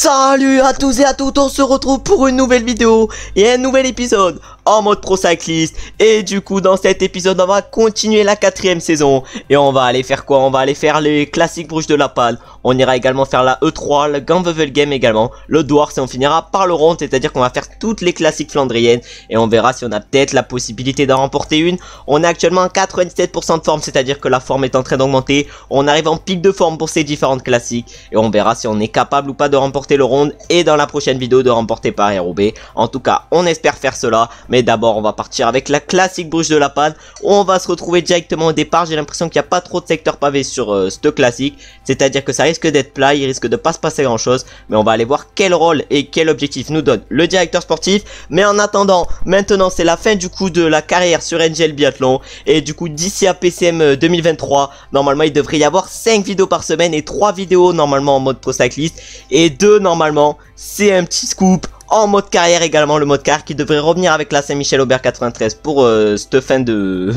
Salut à tous et à toutes, on se retrouve pour une nouvelle vidéo et un nouvel épisode en mode Pro Cyclist. Et du coup dans cet épisode on va continuer la 4ème saison. Et on va aller faire quoi? On va aller faire les classiques Bruges de la Panne. On ira également faire la E3, le Ganvevel Game également, le Dwarfs, et on finira par le Rond. C'est à dire qu'on va faire toutes les classiques flandriennes. Et on verra si on a peut-être la possibilité d'en remporter une. On est actuellement à 97% de forme, c'est à dire que la forme est en train d'augmenter. On arrive en pic de forme pour ces différentes classiques. Et on verra si on est capable ou pas de remporter le Rond, et dans la prochaine vidéo de remporter Paris-Roubaix. En tout cas on espère faire cela. Mais d'abord on va partir avec la classique Bruges de la Panne. On va se retrouver directement au départ. J'ai l'impression qu'il n'y a pas trop de secteur pavé sur cette classique. C'est à dire que ça risque d'être plat, il risque de pas se passer grand chose. Mais on va aller voir quel rôle et quel objectif nous donne le directeur sportif. Mais en attendant, maintenant c'est la fin du coup de la carrière sur NGL Biathlon. Et du coup d'ici à PCM 2023, normalement il devrait y avoir 5 vidéos par semaine et 3 vidéos normalement en mode Pro Cyclist. Et 2 normalement, c'est un petit scoop en mode carrière également, le mode carrière qui devrait revenir avec la Saint-Michel-Aubert 93 pour cette fin de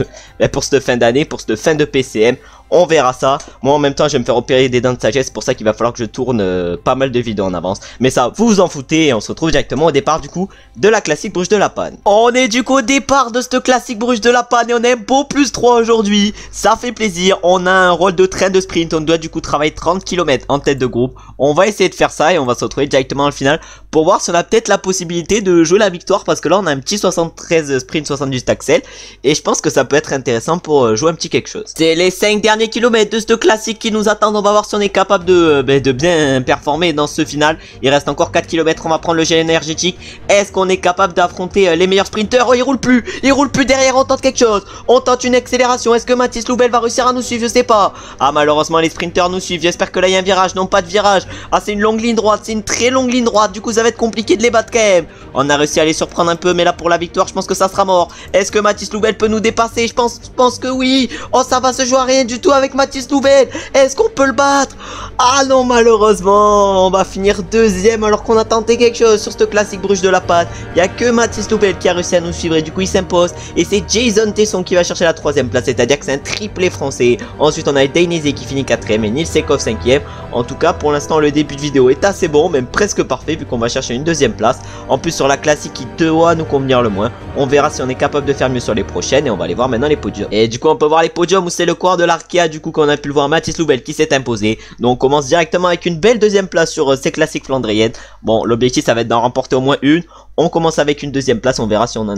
pour cette fin d'année, pour cette fin de PCM. On verra ça. Moi en même temps je vais me faire opérer des dents de sagesse, pour ça qu'il va falloir que je tourne pas mal de vidéos en avance. Mais ça vous vous en foutez, et on se retrouve directement au départ du coup de la classique Bruges de la Panne. On est du coup au départ de cette classique Bruges de la Panne et on est beau plus 3 aujourd'hui. Ça fait plaisir, on a un rôle de train de sprint, on doit du coup travailler 30 km en tête de groupe. On va essayer de faire ça et on va se retrouver directement au final pour voir si on a peut-être la possibilité de jouer la victoire, parce que là on a un petit 73 sprint 78 axel et je pense que ça peut être intéressant pour jouer un petit quelque chose. C'est les 5 derniers kilomètres de ce classique qui nous attendent. On va voir si on est capable de bien performer dans ce final. Il reste encore 4 km, on va prendre le gel énergétique. Est-ce qu'on est capable d'affronter les meilleurs sprinteurs? Oh, il roule plus derrière, on tente quelque chose, on tente une accélération. Est-ce que Mathis Loubel va réussir à nous suivre? Je sais pas. Ah, malheureusement les sprinteurs nous suivent. J'espère que là il y a un virage. Non, pas de virage. Ah, c'est une longue ligne droite, c'est une très longue ligne droite, du coup ça va être compliqué de les battre quand même. On a réussi à les surprendre un peu, mais là pour la victoire je pense que ça sera mort. Est-ce que Mathis Loubel peut nous dépasser? Je pense que oui. Oh, ça va se jouer à rien du tout avec Mathis Loubel. Est-ce qu'on peut le battre? Ah non, malheureusement on va finir deuxième alors qu'on a tenté quelque chose sur ce classique Bruges de la Panne. Il n'y a que Mathis Loubel qui a réussi à nous suivre et du coup il s'impose. Et c'est Jason Tesson qui va chercher la 3ème place, c'est à dire que c'est un triplé français. Ensuite on a Dainese qui finit 4ème et Nils Sekov 5ème. En tout cas pour l'instant le début de vidéo est assez bon, même presque parfait, vu qu'on va chercher une 2ème place. En plus sur la classique qui doit nous convenir le moins. On verra si on est capable de faire mieux sur les prochaines, et on va aller voir maintenant les podiums. Et du coup on peut voir les podiums où c'est le coureur de l'Arkea du coup qu'on a pu le voir, Mathis Loubel, qui s'est imposé. Donc on commence directement avec une belle 2ème place sur ces classiques flandriennes. Bon, l'objectif ça va être d'en remporter au moins une. On commence avec une 2ème place, on verra si on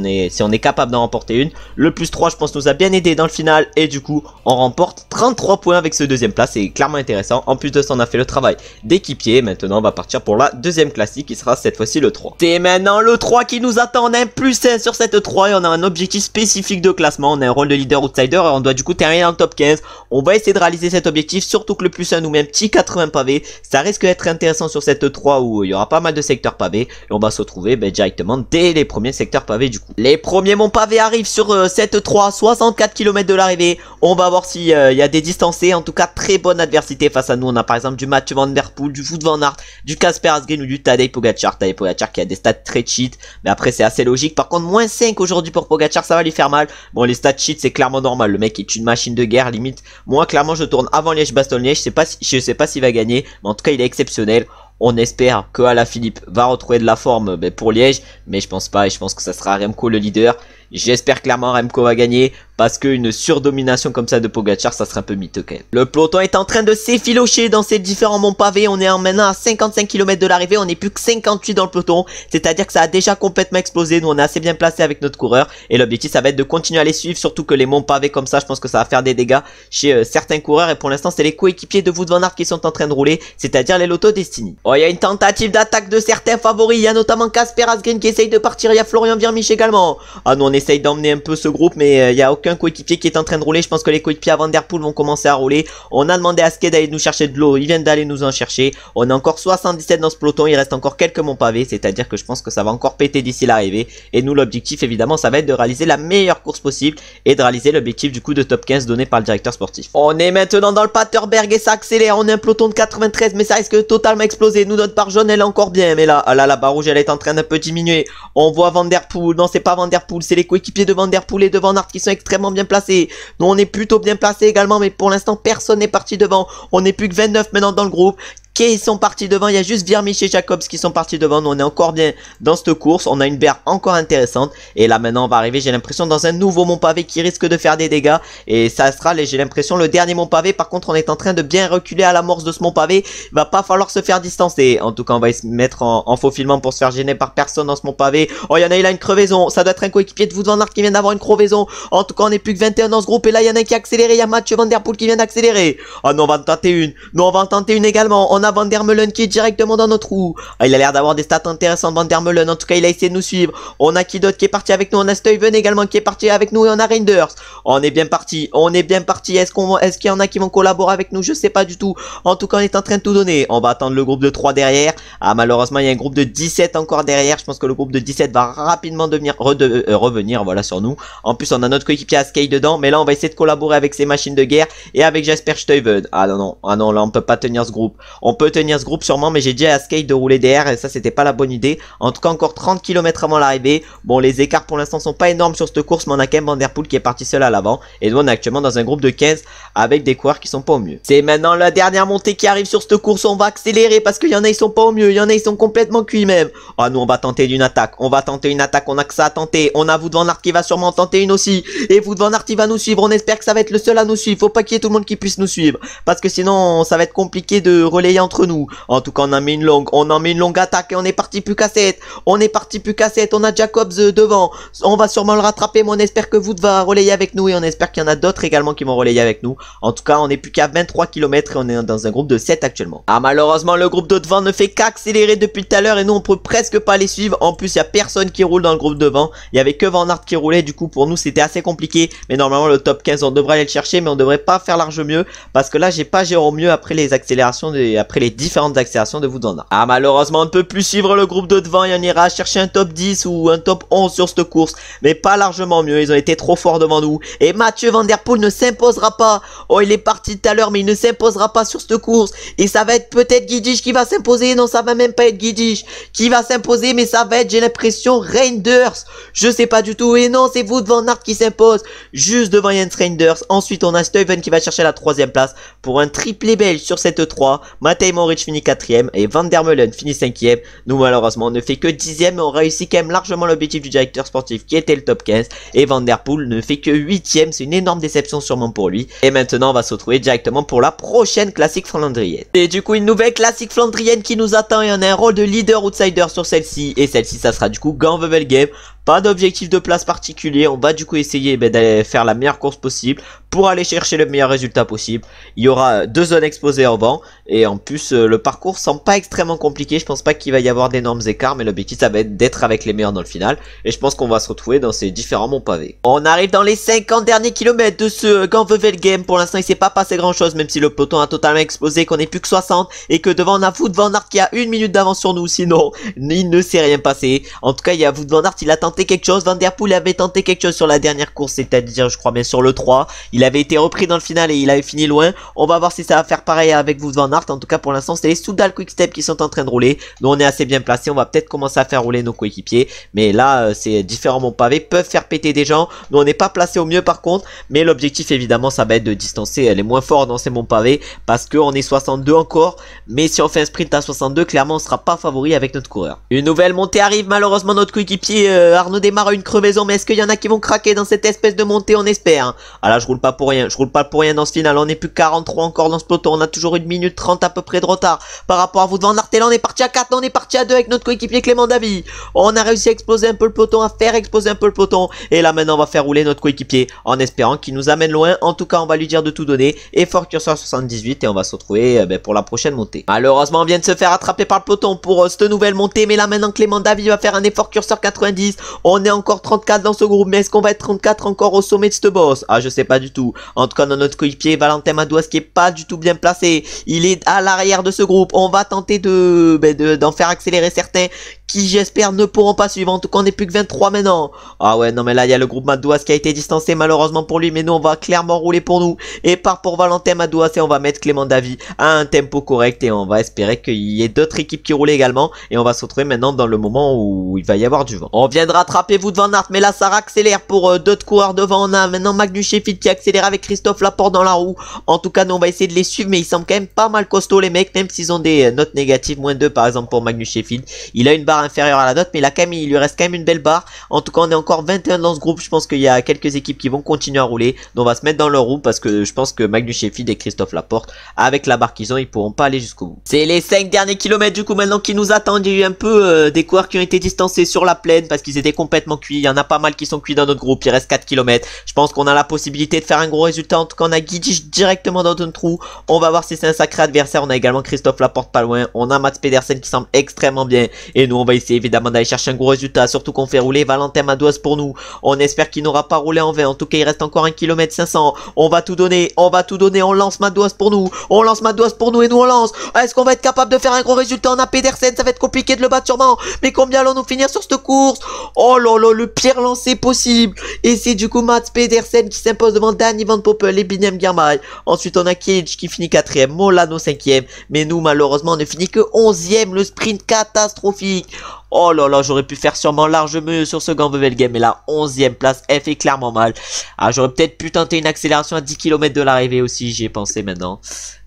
est capable d'en remporter une. Le plus 3 je pense nous a bien aidé dans le final, et du coup on remporte 33 points avec ce 2ème place, c'est clairement intéressant. En plus de ça on a fait le travail d'équipier. Maintenant on va partir pour la 2ème classique qui sera cette fois-ci le 3. C'est maintenant le 3 qui nous attend. On a un plus 1 sur cette 3 et on a un objectif spécifique de classement. On a un rôle de leader outsider et on doit du coup terminer dans le top 15. On va essayer de réaliser cet objectif, surtout que le plus 1 nous met un petit 80 pavés. Ça risque d'être intéressant sur cette 3 où il y aura pas mal de secteurs pavés, et on va se retrouver directement dès les premiers secteurs pavés du coup. Les premiers monts pavés arrivent sur cette 3, 64 km de l'arrivée. On va voir s'il y a des distancés. En tout cas très bonne adversité face à nous. On a par exemple du Mathieu Van Der Poel, du Wout Van Aert, du Kasper Asgreen ou du Tadej Pogacar. Tadej Pogacar qui a des stats très cheat, mais après c'est assez logique. Par contre moins 5 aujourd'hui pour Pogacar, ça va lui faire mal. Bon, les stats cheat c'est clairement normal, le mec est une machine de guerre limite. Moi clairement je tourne avant Liège-Bastogne-Liège. Je sais pas s'il va gagner, mais en tout cas il est exceptionnel. On espère que Alaphilippe va retrouver de la forme pour Liège, mais je pense pas, et je pense que ça sera Remco le leader. J'espère clairement Remco va gagner, parce qu'une surdomination comme ça de Pogacar, ça serait un peu miteux quand même. Le peloton est en train de s'effilocher dans ces différents monts pavés. On est maintenant à 55 km de l'arrivée, on n'est plus que 58 dans le peloton. C'est à dire que ça a déjà complètement explosé. Nous on est assez bien placé avec notre coureur, et l'objectif ça va être de continuer à les suivre. Surtout que les monts pavés comme ça, je pense que ça va faire des dégâts chez certains coureurs. Et pour l'instant c'est les coéquipiers de Wout Van Aert qui sont en train de rouler, c'est à dire les Lotto Destiny. Oh, il y a une tentative d'attaque de certains favoris. Il y a notamment Kasper Asgreen qui essaye de partir. Il y a Florian Wiermich également. Ah, nous on essaye d'emmener un peu ce groupe, mais il n'y a aucun coéquipier qui est en train de rouler. Je pense que les coéquipiers à Van Der Poel vont commencer à rouler. On a demandé à Sked d'aller nous chercher de l'eau, ils viennent d'aller nous en chercher. On a encore 77 dans ce peloton, il reste encore quelques monts pavés, c'est à dire que je pense que ça va encore péter d'ici l'arrivée. Et nous l'objectif évidemment ça va être de réaliser la meilleure course possible et de réaliser l'objectif du coup de top 15 donné par le directeur sportif. On est maintenant dans le Paterberg et ça accélère. On est un peloton de 93, mais ça risque de totalement exploser. Nous notre barre jaune elle est encore bien, mais là la barre rouge elle est en train d'un peu diminuer. On voit Van Der Poel, non c'est pas Van Der Poel, c'est les coéquipiers de Van Der Poel et de Van Aert qui sont extrêmement bien placés. Nous on est plutôt bien placés également, mais pour l'instant personne n'est parti devant. On n'est plus que 29 maintenant dans le groupe. qui sont partis devant. Il y a juste Virmich et Jacobs qui sont partis devant. Nous, on est encore bien dans cette course. On a une berre encore intéressante. Et là, maintenant, on va arriver, j'ai l'impression, dans un nouveau mont pavé qui risque de faire des dégâts. Et ça sera, j'ai l'impression, le dernier mont pavé. Par contre, on est en train de bien reculer à l'amorce de ce mont pavé. Il va pas falloir se faire distancer. En tout cas, on va se mettre en faufilement pour se faire gêner par personne dans ce mont pavé. Oh, il y en a, il a une crevaison. Ça doit être un coéquipier de Wout van Aert qui vient d'avoir une crevaison. En tout cas, on n'est plus que 21 dans ce groupe. Et là, il y en a un qui a accéléré. Il y a Mathieu Van Der Poel qui vient d'accélérer. Oh non, on va en tenter une. Non, on va en tenter une également. On a Van Der Meulen qui est directement dans notre roue. Ah, il a l'air d'avoir des stats intéressantes, Van Der Meulen. En tout cas, il a essayé de nous suivre. On a qui d'autre qui est parti avec nous? On a Stuyven également qui est parti avec nous. Et on a Reinders. On est bien parti. On est bien parti. Est-ce qu'il y en a qui vont collaborer avec nous? Je sais pas du tout. En tout cas, on est en train de tout donner. On va attendre le groupe de 3 derrière. Ah, malheureusement, il y a un groupe de 17 encore derrière. Je pense que le groupe de 17 va rapidement revenir, voilà, sur nous. En plus, on a notre coéquipier Askey dedans. Mais là, on va essayer de collaborer avec ces machines de guerre et avec Jasper Stuyven. Ah non, non. Ah non, là, on peut pas tenir ce groupe. On peut tenir ce groupe sûrement, mais j'ai dit à Askey de rouler derrière et ça, c'était pas la bonne idée. En tout cas, encore 30 km avant l'arrivée. Bon, les écarts pour l'instant sont pas énormes sur cette course, mais on a quand même Van Der Poel qui est parti seul à l'avant. Et nous, on est actuellement dans un groupe de 15 avec des coureurs qui sont pas au mieux. C'est maintenant la dernière montée qui arrive sur cette course. On va accélérer parce qu'il y en a, ils sont pas au mieux. Il y en a, ils sont complètement cuits même. Ah, nous, on va tenter une attaque. On va tenter une attaque. On a que ça à tenter. On a Wout van Aert qui va sûrement tenter une aussi. Et Wout van Aert, il va nous suivre. On espère que ça va être le seul à nous suivre. Faut pas qu'il y ait tout le monde qui puisse nous suivre. Parce que sinon, ça va être compliqué de relayer entre nous. En tout cas, on en met une longue attaque et on est parti plus qu'à 7. On est parti plus qu'à 7. On a Jacobs devant. On va sûrement le rattraper, mais on espère que Wout va relayer avec nous et on espère qu'il y en a d'autres également qui vont relayer avec nous. En tout cas, on est plus qu'à 23 km et on est dans un groupe de 7 actuellement. Ah, malheureusement, le groupe de devant ne fait qu'accélérer depuis tout à l'heure et nous, on peut presque pas les suivre. En plus, il y a personne qui roule dans le groupe devant. Il y avait que Van Aert qui roulait. Du coup, pour nous, c'était assez compliqué. Mais normalement, le top 15, on devrait aller le chercher, mais on devrait pas faire large mieux parce que là, j'ai pas géré au mieux après les accélérations après les différentes accélérations de Wout van Aert. Ah, malheureusement, on ne peut plus suivre le groupe de devant et on ira chercher un top 10 ou un top 11 sur cette course, mais pas largement mieux. Ils ont été trop forts devant nous et Mathieu Van Der Poel ne s'imposera pas. Oh, il est parti tout à l'heure, mais il ne s'imposera pas sur cette course et ça va être peut-être Guidich qui va s'imposer. Non, ça va même pas être Guidich qui va s'imposer, mais ça va être, j'ai l'impression, Reinders. Je sais pas du tout. Et non, c'est Wout van Aert qui s'impose juste devant Jens Reinders. Ensuite, on a Stuyven qui va chercher la 3e place pour un triplé belge sur cette 3. Matej Moric finit 4e et Van Der Meulen finit 5e. Nous, malheureusement, on ne fait que 10e, mais on réussit quand même largement l'objectif du directeur sportif qui était le top 15. Et Van Der Poel ne fait que 8e. C'est une énorme déception sûrement pour lui. Et maintenant, on va se retrouver directement pour la prochaine classique flandrienne. Et du coup, une nouvelle classique flandrienne qui nous attend et on a un rôle de leader outsider sur celle-ci. Et celle-ci, ça sera du coup Gand-Wevelgem. Pas d'objectif de place particulier. On va du coup essayer d'aller faire la meilleure course possible pour aller chercher le meilleur résultat possible. Il y aura 2 zones exposées en vent. Et en plus, le parcours semble pas extrêmement compliqué. Je pense pas qu'il va y avoir d'énormes écarts. Mais l'objectif, ça va être d'être avec les meilleurs dans le final. Et je pense qu'on va se retrouver dans ces différents monts pavés. On arrive dans les 50 derniers kilomètres de ce Gand-Wevelgem. Pour l'instant, il s'est pas passé grand chose. Même si le peloton a totalement explosé. Qu'on est plus que 60. Et que devant, on a Wout van Aert qui a 1 minute d'avance sur nous. Sinon, il ne s'est rien passé. En tout cas, il y a Wout van Aert. Il a tenté quelque chose. Van Der Poel avait tenté quelque chose sur la dernière course, c'est-à-dire je crois bien sur le 3. Il avait été repris dans le final et il avait fini loin. On va voir si ça va faire pareil avec Wout van Aert. En tout cas pour l'instant c'est les Soudal Quick-Step qui sont en train de rouler. Nous on est assez bien placés, on va peut-être commencer à faire rouler nos coéquipiers. Mais là ces différents monts pavés peuvent faire péter des gens. Nous on n'est pas placé au mieux par contre. Mais l'objectif évidemment ça va être de distancer les moins forts dans ces monts pavés. Parce qu'on est 62 encore. Mais si on fait un sprint à 62 clairement on sera pas favori avec notre coureur. Une nouvelle montée arrive, malheureusement notre coéquipier Arnaud Démare a une crevaison, mais est-ce qu'il y en a qui vont craquer dans cette espèce de montée? On espère hein. Ah là je roule pas pour rien, dans ce final. On est plus 43 encore dans ce peloton, on a toujours 1 minute 30 à peu près de retard par rapport à Wout van Aert. Et là on est parti à 4, on est parti à 2 avec notre coéquipier Clément Davy. On a réussi à exploser un peu le peloton, à faire exploser un peu le peloton. Et là maintenant on va faire rouler notre coéquipier en espérant qu'il nous amène loin. En tout cas on va lui dire de tout donner. Et Fort Curseur 78 et on va se retrouver pour la prochaine montée. Malheureusement on vient de se faire attraper par le peloton pour cette nouvelle montée. Mais là maintenant Clément Davy va faire un effort Curseur 90. On est encore 34 dans ce groupe, mais est-ce qu'on va être 34 encore au sommet de ce boss? Ah je sais pas du tout. En tout cas dans notre coéquipier Valentin Madouas qui est pas du tout bien placé. Il est à l'arrière de ce groupe. On va tenter d'en faire accélérer certains qui j'espère ne pourront pas suivre. En tout cas on n'est plus que 23 maintenant. Ah ouais non mais là il y a le groupe Madouas qui a été distancé malheureusement pour lui, mais nous on va clairement rouler pour nous et part pour Valentin Madouas et on va mettre Clément Davy à un tempo correct et on va espérer qu'il y ait d'autres équipes qui roulent également et on va se retrouver maintenant dans le moment où il va y avoir du vent. On vient de rattraper Wout van Aert mais là ça accélère pour d'autres coureurs devant. On a maintenant Magnus Sheffield qui accélère avec Christophe Laporte dans la roue. En tout cas nous on va essayer de les suivre mais ils semblent quand même pas mal costauds les mecs, même s'ils ont des notes négatives, -2 par exemple pour Magnus Sheffield. Il a une barre inférieure à la note mais il lui reste quand même une belle barre. En tout cas on est encore 21 dans ce groupe, je pense qu'il y a quelques équipes qui vont continuer à rouler, donc on va se mettre dans leur roue parce que je pense que Magnus Sheffield et Christophe Laporte avec la barre qu'ils ont ils pourront pas aller jusqu'au bout. C'est les 5 derniers kilomètres du coup maintenant qui nous attendent. Il y a eu un peu des coureurs qui ont été distancés sur la plaine parce qu'ils étaient complètement cuits. Il y en a pas mal qui sont cuits dans notre groupe, il reste 4 km. Je pense qu'on a la possibilité de faire un gros résultat. En tout cas on a Guidi directement dans notre trou, on va voir si c'est un sacré adversaire. On a également Christophe Laporte pas loin, on a Mats Pedersen qui semble extrêmement bien et nous on va essayer évidemment d'aller chercher un gros résultat, surtout qu'on fait rouler Valentin Madouas pour nous. On espère qu'il n'aura pas roulé en vain. En tout cas il reste encore 1 km 500, on va tout donner, on lance Madouas pour nous, et nous on lance. Est-ce qu'on va être capable de faire un gros résultat? On a Pedersen, ça va être compliqué de le battre sûrement, mais combien allons-nous finir sur cette course? Oh là là, le pire lancé possible, et c'est du coup Mats Pedersen qui s'impose devant Danny Van Poppel et Binem Girmay. Ensuite on a Cage qui finit 4ème, Molano 5ème, mais nous malheureusement on ne finit que 11ème, le sprint catastrophique. Oh là là, j'aurais pu faire sûrement large mieux sur ce Gent-Wevelgem, mais la 11ème place, elle fait clairement mal. Ah, j'aurais peut-être pu tenter une accélération à 10 km de l'arrivée aussi, j'y ai pensé maintenant.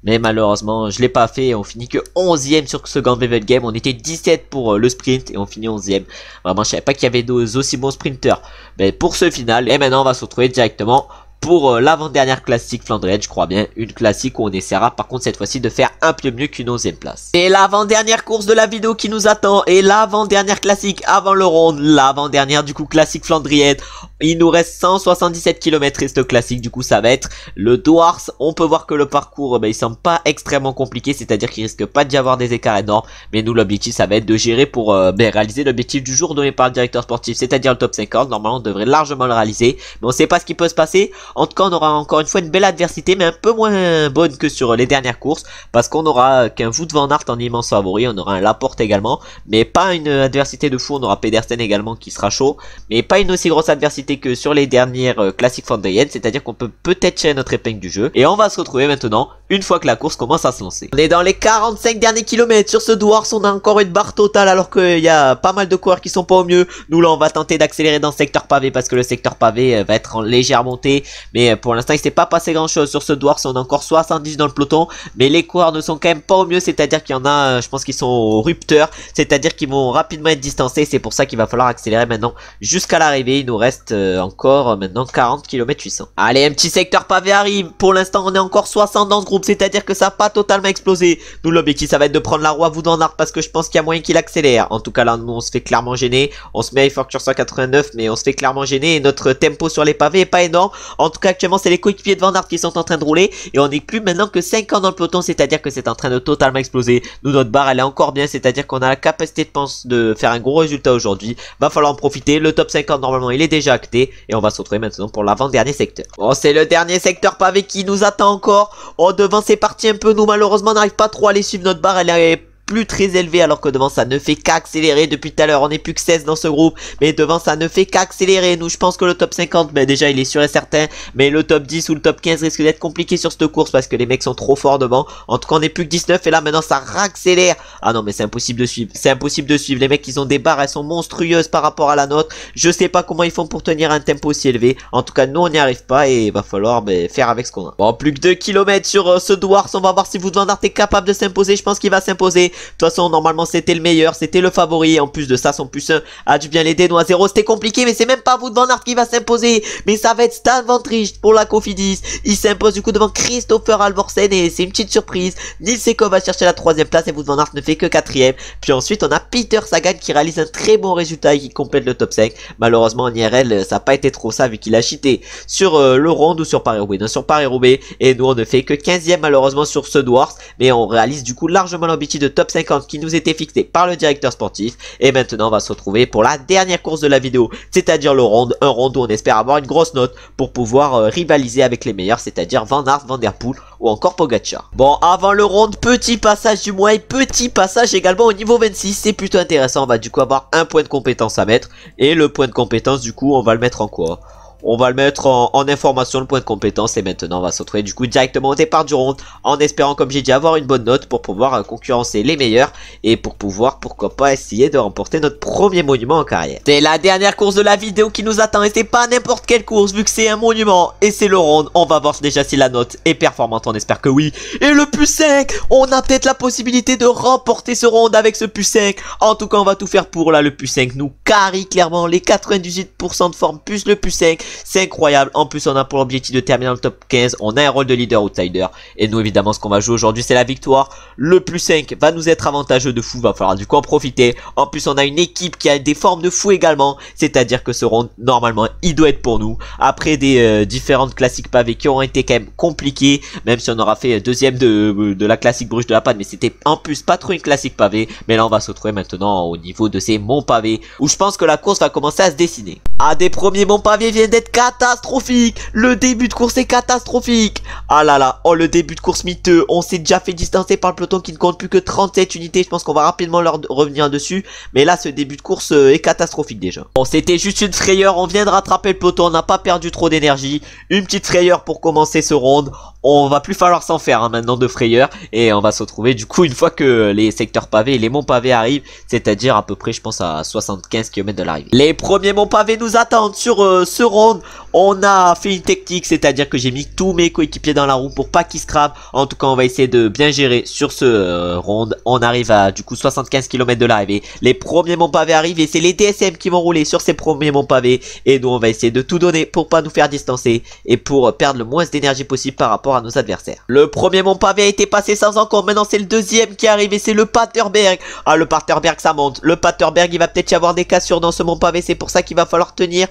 Mais malheureusement, je l'ai pas fait et on finit que 11ème sur ce Gent-Wevelgem. On était 17 pour le sprint et on finit 11ème. Vraiment, je savais pas qu'il y avait d'aussi bons sprinteurs. Mais pour ce final, et maintenant on va se retrouver directement pour l'avant-dernière classique flandrienne, je crois bien, une classique où on essaiera par contre cette fois-ci de faire un peu mieux qu'une 11ème place. Et l'avant-dernière course de la vidéo qui nous attend, et l'avant-dernière classique avant le round, l'avant-dernière du coup classique flandrienne. Il nous reste 177 km reste classique, du coup ça va être le Douars. On peut voir que le parcours, il semble pas extrêmement compliqué, c'est-à-dire qu'il risque pas d'y avoir des écarts énormes, mais nous l'objectif ça va être de gérer pour réaliser l'objectif du jour donné par le directeur sportif, c'est-à-dire le top 50. Normalement on devrait largement le réaliser, mais on sait pas ce qui peut se passer. En tout cas on aura encore une fois une belle adversité, mais un peu moins bonne que sur les dernières courses, parce qu'on aura qu'un Wout van Aert en immense favori, on aura un Laporte également, mais pas une adversité de fou. On aura Pedersen également qui sera chaud, mais pas une aussi grosse adversité que sur les dernières classiques flandriennes, c'est-à-dire qu'on peut peut-être tirer notre épingle du jeu. Et on va se retrouver maintenant une fois que la course commence à se lancer. On est dans les 45 derniers kilomètres sur ce Douars, on a encore une barre totale alors qu'il y a pas mal de coureurs qui sont pas au mieux. Nous là on va tenter d'accélérer dans le secteur pavé parce que le secteur pavé va être en légère montée, mais pour l'instant il s'est pas passé grand chose sur ce Douars. On a encore 70 dans le peloton, mais les coureurs ne sont quand même pas au mieux, c'est-à-dire qu'il y en a je pense qu'ils sont au rupteur, c'est-à-dire qu'ils vont rapidement être distancés. C'est pour ça qu'il va falloir accélérer maintenant jusqu'à l'arrivée. Il nous reste encore maintenant 40 km 800. Allez, un petit secteur pavé arrive. Pour l'instant on est encore 60 dans ce groupe, c'est-à-dire que ça n'a pas totalement explosé. Nous l'objectif ça va être de prendre la roue à Wout van Aert parce que je pense qu'il y a moyen qu'il accélère. En tout cas là nous on se fait clairement gêner, on se met à effort sur 189 mais on se fait clairement gêner et notre tempo sur les pavés est pas énorme. En tout cas actuellement c'est les coéquipiers de Van Aert qui sont en train de rouler et on est plus maintenant que 50 dans le peloton, c'est-à-dire que c'est en train de totalement exploser. Nous notre barre elle est encore bien, c'est-à-dire qu'on a la capacité de faire un gros résultat aujourd'hui. Va falloir en profiter, le top 50 normalement il est déjà acté et on va se retrouver maintenant pour l'avant-dernier secteur. Bon, c'est le dernier secteur pavé qui nous attend encore. Oh, devant c'est parti un peu, nous malheureusement on n'arrive pas trop à les suivre, notre barre elle est plus très élevé alors que devant ça ne fait qu'accélérer depuis tout à l'heure. On est plus que 16 dans ce groupe, mais devant ça ne fait qu'accélérer. Nous je pense que le top 50 déjà il est sûr et certain, mais le top 10 ou le top 15 risque d'être compliqué sur cette course parce que les mecs sont trop forts devant. En tout cas on est plus que 19 et là maintenant ça raccélère. Ah non mais c'est impossible de suivre, c'est impossible de suivre. Les mecs ils ont des barres, elles sont monstrueuses par rapport à la nôtre. Je sais pas comment ils font pour tenir un tempo aussi élevé. En tout cas nous on n'y arrive pas et il va falloir faire avec ce qu'on a. Bon, plus que 2 km sur ce Douars, on va voir si Wout van Aert est capable de s'imposer. Je pense qu'il va s'imposer. De toute façon normalement c'était le meilleur, c'était le favori. En plus de ça son plus 1 a dû bien l'aider. Nous à 0 c'était compliqué, mais c'est même pas Wout van Aert qui va s'imposer, mais ça va être Stan Van Tricht pour la Cofidis. Il s'impose du coup devant Christopher Alvorsen et c'est une petite surprise. Nils Eko va chercher la 3ème place et Wout van Aert ne fait que 4ème. Puis ensuite on a Peter Sagan qui réalise un très bon résultat et qui complète le top 5. Malheureusement en IRL ça n'a pas été trop ça vu qu'il a cheaté sur le Ronde ou sur Paris-Roubaix. Non, sur Paris-Roubaix, et nous on ne fait que 15ème malheureusement sur ce Douars, mais on réalise du coup largement l'objectif de top top 50 qui nous était fixé par le directeur sportif. Et maintenant on va se retrouver pour la dernière course de la vidéo, c'est-à-dire le round, un round où on espère avoir une grosse note pour pouvoir rivaliser avec les meilleurs, c'est-à-dire Van Aert, Van Der Poel ou encore Pogacar. Bon, avant le round, petit passage du mois et petit passage également au niveau 26, c'est plutôt intéressant. On va du coup avoir un point de compétence à mettre, et le point de compétence du coup on va le mettre en quoi? On va le mettre en information, le point de compétence. Et maintenant on va se retrouver du coup directement au départ du round, en espérant, comme j'ai dit, avoir une bonne note pour pouvoir concurrencer les meilleurs, et pour pouvoir, pourquoi pas, essayer de remporter notre premier monument en carrière. C'est la dernière course de la vidéo qui nous attend, et c'est pas n'importe quelle course vu que c'est un monument et c'est le round. On va voir déjà si la note est performante, on espère que oui. Et le plus 5, on a peut-être la possibilité de remporter ce round avec ce plus 5. En tout cas on va tout faire pour. Là le plus 5 nous carry clairement, les 98% de forme plus le plus 5. C'est incroyable. En plus on a pour l'objectif de terminer dans le top 15. On a un rôle de leader outsider. Et nous évidemment ce qu'on va jouer aujourd'hui c'est la victoire. Le plus 5 va nous être avantageux de fou. Va falloir du coup en profiter. En plus on a une équipe qui a des formes de fou également. C'est à dire que ce round normalement il doit être pour nous. Après des différentes classiques pavés qui ont été quand même compliquées. Même si on aura fait deuxième de la classique Bruges de la Panne. Mais c'était en plus pas trop une classique pavée. Mais là on va se retrouver maintenant au niveau de ces monts pavés, où je pense que la course va commencer à se dessiner. Des premiers monts pavés viennent d'être catastrophique. Le début de course est catastrophique. Ah là là, oh le début de course miteux. On s'est déjà fait distancer par le peloton qui ne compte plus que 37 unités. Je pense qu'on va rapidement leur revenir dessus. Mais là ce début de course est catastrophique déjà. Bon, c'était juste une frayeur, on vient de rattraper le peloton, on n'a pas perdu trop d'énergie. Une petite frayeur pour commencer ce round. On va plus falloir s'en faire maintenant de frayeur. Et on va se retrouver du coup une fois que les secteurs pavés et les monts pavés arrivent. C'est-à-dire à peu près je pense à 75 km de l'arrivée. Les premiers monts pavés nous attendent sur ce round. On a fait une technique, c'est-à-dire que j'ai mis tous mes coéquipiers dans la roue pour pas qu'ils scrapent. En tout cas on va essayer de bien gérer sur ce round. On arrive à du coup 75 km de l'arrivée. Les premiers monts pavés arrivent et c'est les DSM qui vont rouler sur ces premiers monts pavés. Et nous on va essayer de tout donner pour pas nous faire distancer et pour perdre le moins d'énergie possible par rapport à nos adversaires. Le premier mont pavé a été passé sans encombre. Maintenant c'est le deuxième qui arrive et c'est le Paterberg. Ah le Paterberg ça monte. Le Paterberg il va peut-être y avoir des cassures dans ce mont pavé. C'est pour ça qu'il va falloir tenir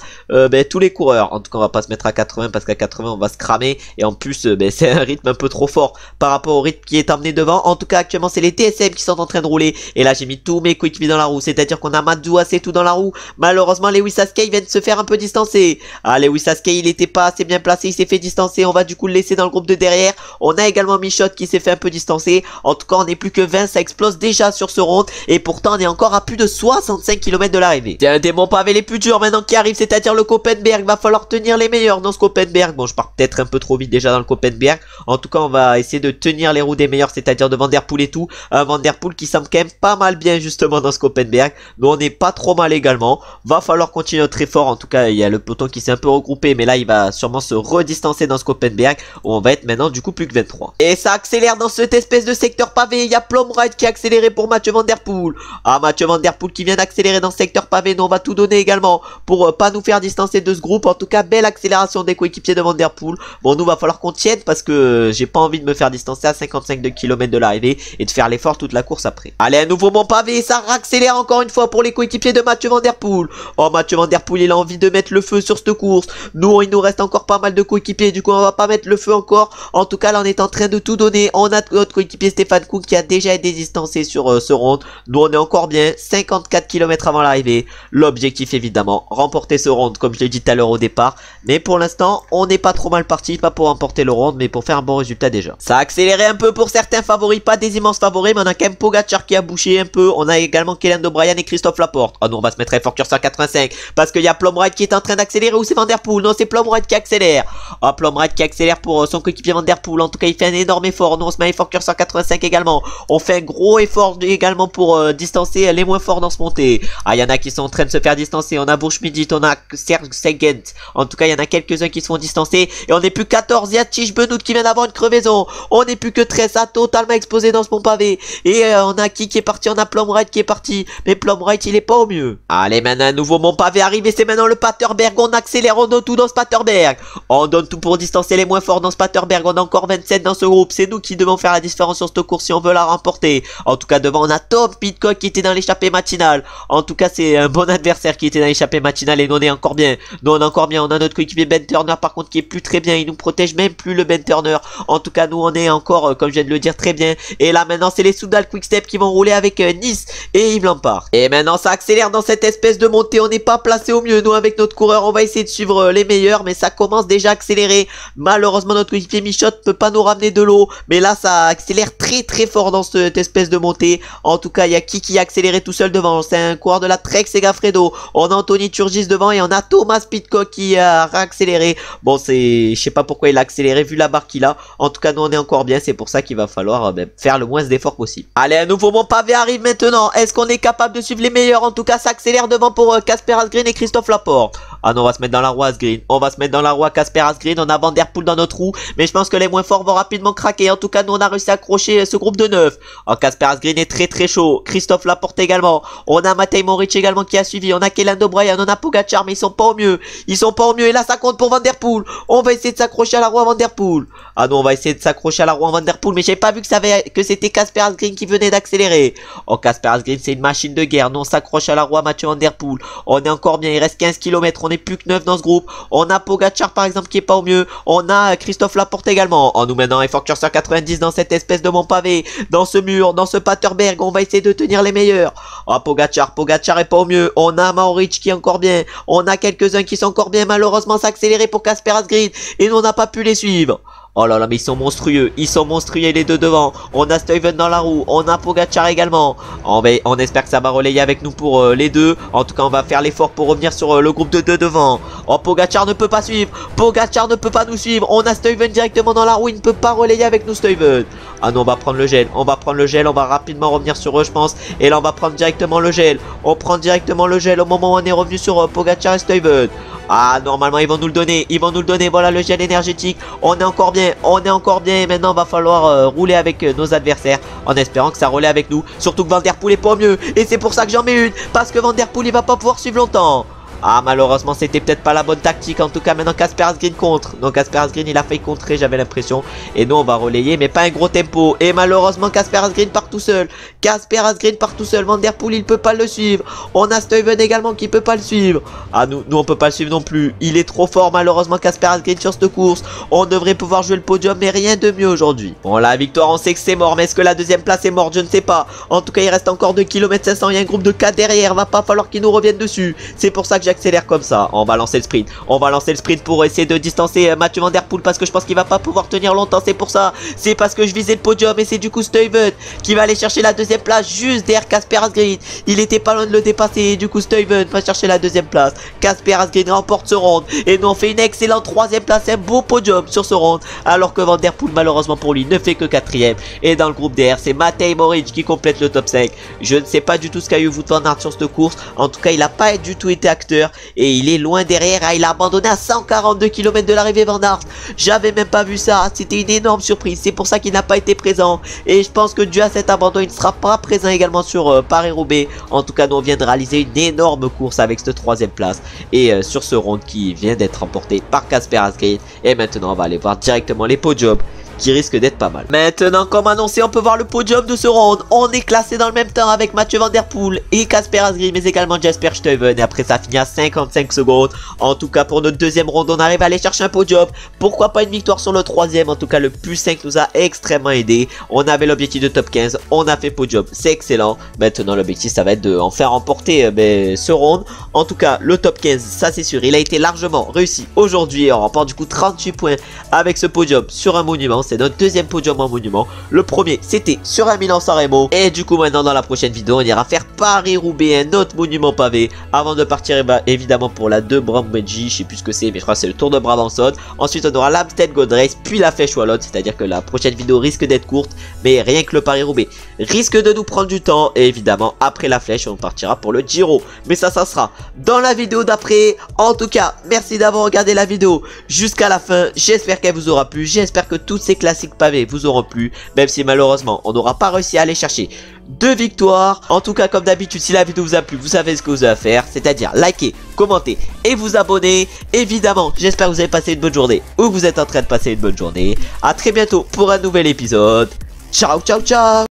tous les coureurs. En tout cas on va pas se mettre à 80 parce qu'à 80 on va se cramer. Et en plus c'est un rythme un peu trop fort par rapport au rythme qui est emmené devant. En tout cas actuellement c'est les TSM qui sont en train de rouler. Et là j'ai mis tous mes coéquipiers dans la roue. C'est à dire qu'on a Madou assez tout dans la roue. Malheureusement Lewis Askey vient de se faire un peu distancer. Ah Lewis Askey il était pas assez bien placé. Il s'est fait distancer. On va du coup le laisser dans le groupe de derrière. On a également Michot qui s'est fait un peu distancer. En tout cas on n'est plus que 20. Ça explose déjà sur ce round. Et pourtant on est encore à plus de 65 km de l'arrivée. C'est un des monts pavés les plus durs maintenant qui arrive. C'est à dire le Koppenberg. Va falloir tenir les meilleurs dans ce Koppenberg. Bon je pars peut-être un peu trop vite déjà dans le Koppenberg. En tout cas on va essayer de tenir les roues des meilleurs. C'est à dire de Van Der Poel et tout. Van Der Poel qui semble quand même pas mal bien justement dans ce Koppenberg. Nous on n'est pas trop mal également. Va falloir continuer notre effort. En tout cas il y a le peloton qui s'est un peu regroupé. Mais là il va sûrement se redistancer dans ce Koppenberg. Où on va être maintenant du coup plus que 23. Et ça accélère dans cette espèce de secteur pavé. Il y a Plumride qui a accéléré pour Mathieu Van Der Poel. Ah Mathieu Van Der Poel qui vient d'accélérer dans ce secteur pavé. Nous on va tout donner également pour pas nous faire distancer de ce groupe. En tout cas belle accélération des coéquipiers de Van Der Poel. Bon nous va falloir qu'on tienne parce que j'ai pas envie de me faire distancer à 55 km de l'arrivée et de faire l'effort toute la course après. Allez un nouveau mont pavé. Ça accélère encore une fois pour les coéquipiers de Mathieu Van Der Poel. Oh Mathieu Van Der Poel il a envie de mettre le feu sur cette course. Nous il nous reste encore pas mal de coéquipiers. Du coup on va pas mettre le feu encore. En tout cas là on est en train de tout donner. On a notre coéquipier Stéphane Koch qui a déjà été distancé sur ce round. Nous on est encore bien 54 km avant l'arrivée. L'objectif évidemment remporter ce round comme je l'ai dit tout à l'heure au départ. Mais pour l'instant on n'est pas trop mal parti. Pas pour remporter le round mais pour faire un bon résultat déjà. Ça a accéléré un peu pour certains favoris. Pas des immenses favoris mais on a quand même Pogacar qui a bouché un peu. On a également Kellen O'Brien et Christophe Laporte. Oh non on va se mettre effort sur 185 parce qu'il y a Plumride qui est en train d'accélérer ou c'est Van Der Poel. Non c'est Plumride qui accélère. Oh Plumride qui accélère pour son coéquipier Van Der Poel. En tout cas il fait un énorme effort. Nous on se met effort sur 185 également. On fait un gros effort également pour distancer les moins forts dans ce montée. Ah il y en a qui sont en train de se faire distancer. On a Bush-Midit, on a Serge Segent. En tout cas il y en a quelques-uns qui se font distancer. Et on n'est plus 14. Il y a Tige Benoît qui vient d'avoir une crevaison. On n'est plus que 13. Ça a totalement explosé dans ce pont pavé. Et on a qui est parti. On a Plumride qui est parti. Mais Plumride il est pas au mieux. Allez maintenant un nouveau mont pavé arrive. Et c'est maintenant le Paterberg. On accélère. On donne tout dans ce Paterberg. On donne tout pour distancer les moins forts dans ce Paterberg. On a encore 27 dans ce groupe. C'est nous qui devons faire la différence sur cette course si on veut la remporter. En tout cas devant on a Tom Pidcock qui était dans l'échappée matinale. En tout cas c'est un bon adversaire qui était dans l'échappée matinale. Et nous on est encore bien. Nous on est est encore bien. On a notre coéquipier Ben Turner par contre qui est plus très bien. Il nous protège même plus le Ben Turner. En tout cas nous on est encore comme je viens de le dire très bien. Et là maintenant c'est les Soudal Quickstep qui vont rouler avec Nice et Yves Lampard. Et maintenant ça accélère dans cette espèce de montée. On n'est pas placé au mieux. Nous avec notre coureur on va essayer de suivre les meilleurs. Mais ça commence déjà à accélérer. Malheureusement notre coéquipier Michotte peut pas nous ramener de l'eau. Mais là ça accélère très fort dans cette espèce de montée. En tout cas il y a qui a accéléré tout seul devant. C'est un coureur de la Trek Segafredo. On a Anthony Turgis devant et on a Thomas Pitcock qui a réaccéléré. Bon je sais pas pourquoi il a accéléré vu la barre qu'il a. En tout cas nous on est encore bien. C'est pour ça qu'il va falloir faire le moins d'efforts possible. Allez un nouveau bon pavé arrive maintenant. Est-ce qu'on est capable de suivre les meilleurs? En tout cas ça accélère devant pour Casper Asgreen et Christophe Laporte. Ah non on va se mettre dans la roue Asgreen. On va se mettre dans la roue Casper Asgreen. On a Van Der Poel dans notre roue. Mais je pense que les moins forts vont rapidement craquer. En tout cas nous on a réussi à accrocher ce groupe de 9. Oh, Casper Asgreen est très chaud. Christophe Laporte également. On a Matej Moric également qui a suivi. On a Kellan O'Brien. On a Pogacar mais ils sont pas au mieux. Ils sont pas au mieux. Et là ça compte pour Van Der Poel. On va essayer de s'accrocher à la roue à Van Der Poel. Ah non on va essayer de s'accrocher à la roue à Van Der Poel. Mais j'avais pas vu que c'était Casper Asgreen qui venait d'accélérer. Oh Casper Asgreen c'est une machine de guerre. Nous on s'accroche à la roue à Mathieu Van Der Poel. On est encore bien. Il reste 15 km. On est plus que 9 dans ce groupe. On a Pogacar par exemple qui est pas au mieux. On a Christophe Laporte également. Oh nous maintenant Effort Curseur 90 dans cette espèce de mont pavé. Dans ce mur. Dans ce Paterberg. On va essayer de tenir les meilleurs. Oh Pogacar est pas au mieux. On a Maoric qui est encore bien. On a quelques-uns qui sont encore bien. Malheureusement ça a accéléré pour Casper Asgreen. Et nous on n'a pas pu les suivre. Oh là là mais ils sont monstrueux les deux devant. On a Stuyven dans la roue, on a Pogacar également. On espère que ça va relayer avec nous pour les deux. En tout cas on va faire l'effort pour revenir sur le groupe de deux devant. Oh Pogacar ne peut pas suivre, Pogacar ne peut pas nous suivre. On a Stuyven directement dans la roue, il ne peut pas relayer avec nous Stuyven. Ah non on va prendre le gel, on va rapidement revenir sur eux je pense. Et là on va prendre directement le gel. On prend directement le gel au moment où on est revenu sur Pogacar et Stuyven. Ah normalement ils vont nous le donner, voilà le gel énergétique. On est encore bien, maintenant il va falloir rouler avec nos adversaires en espérant que ça relaie avec nous. Surtout que Van Der Poel est pas mieux. Et c'est pour ça que j'en mets une, parce que Van Der Poel il va pas pouvoir suivre longtemps. Ah malheureusement c'était peut-être pas la bonne tactique. En tout cas maintenant Casper Asgreen contre. Donc Casper Asgreen il a failli contrer j'avais l'impression. Et nous on va relayer mais pas un gros tempo. Et malheureusement Casper Asgreen part tout seul. Van Der Poel il peut pas le suivre. On a Stuyven également qui peut pas le suivre. Ah nous on peut pas le suivre non plus. Il est trop fort malheureusement Casper Asgreen sur cette course. On devrait pouvoir jouer le podium mais rien de mieux aujourd'hui. Bon la victoire on sait que c'est mort. Mais est-ce que la deuxième place est morte? Je ne sais pas. En tout cas il reste encore 2 km 500. Il y a un groupe de 4 derrière. Va pas falloir qu'ils nous reviennent dessus. C'est pour ça que j'accélère comme ça. On va lancer le sprint. Pour essayer de distancer Mathieu Van Der Poel. Parce que je pense qu'il va pas pouvoir tenir longtemps. C'est pour ça. C'est parce que je visais le podium. Et c'est du coup Stuyven qui va aller chercher la deuxième place juste derrière Casper Asgreen. Il était pas loin de le dépasser. Et du coup Stuyven va chercher la deuxième place. Casper Asgreen remporte ce round. Et nous on fait une excellente troisième place. Un beau podium sur ce round. Alors que Van Der Poel malheureusement pour lui ne fait que 4ème. Et dans le groupe DR c'est Matej Moric qui complète le top 5. Je ne sais pas du tout ce qu'a eu Wout van Aert sur cette course. En tout cas il a pas du tout été acteur. Et il est loin derrière. Ah, il a abandonné à 142 km de l'arrivée Van Aert. J'avais même pas vu ça. C'était une énorme surprise. C'est pour ça qu'il n'a pas été présent. Et je pense que dû à cet abandon il ne sera pas présent également sur Paris-Roubaix. En tout cas nous on vient de réaliser une énorme course avec cette troisième place. Et sur ce round qui vient d'être remporté par Casper Asgreen. Et maintenant on va aller voir directement les podiums qui risque d'être pas mal. Maintenant comme annoncé on peut voir le podium de ce round. On est classé dans le même temps avec Mathieu Van Der Poel et Casper Asgreen mais également Jasper Stuyven. Et après ça finit à 55 secondes. En tout cas pour notre deuxième round on arrive à aller chercher un podium. Pourquoi pas une victoire sur le troisième. En tout cas le plus 5 nous a extrêmement aidé. On avait l'objectif de top 15. On a fait podium, c'est excellent. Maintenant l'objectif ça va être de en faire remporter ce round. En tout cas le top 15 ça c'est sûr. Il a été largement réussi aujourd'hui. On remporte du coup 38 points avec ce podium sur un monument. C'est notre deuxième podium en monument. Le premier c'était sur un Milan-San Remo. Et du coup maintenant dans la prochaine vidéo on ira faire Paris-Roubaix, un autre monument pavé. Avant de partir évidemment pour la 2 Bramwedji. Je sais plus ce que c'est mais je crois que c'est le Tour de Brabançonne. Ensuite on aura l'Amstel Gold Race puis la Flèche Wallonne. C'est à dire que la prochaine vidéo risque d'être courte. Mais rien que le Paris-Roubaix risque de nous prendre du temps. Et évidemment après la Flèche on partira pour le Giro. Mais ça sera dans la vidéo d'après. En tout cas merci d'avoir regardé la vidéo jusqu'à la fin. J'espère qu'elle vous aura plu. J'espère que toutes ces classiques pavés vous auront plu. Même si malheureusement on n'aura pas réussi à aller chercher 2 victoires. En tout cas comme d'habitude si la vidéo vous a plu vous savez ce que vous avez à faire. C'est à dire liker, commenter et vous abonner. Évidemment j'espère que vous avez passé une bonne journée. Ou que vous êtes en train de passer une bonne journée. A très bientôt pour un nouvel épisode. Ciao ciao ciao.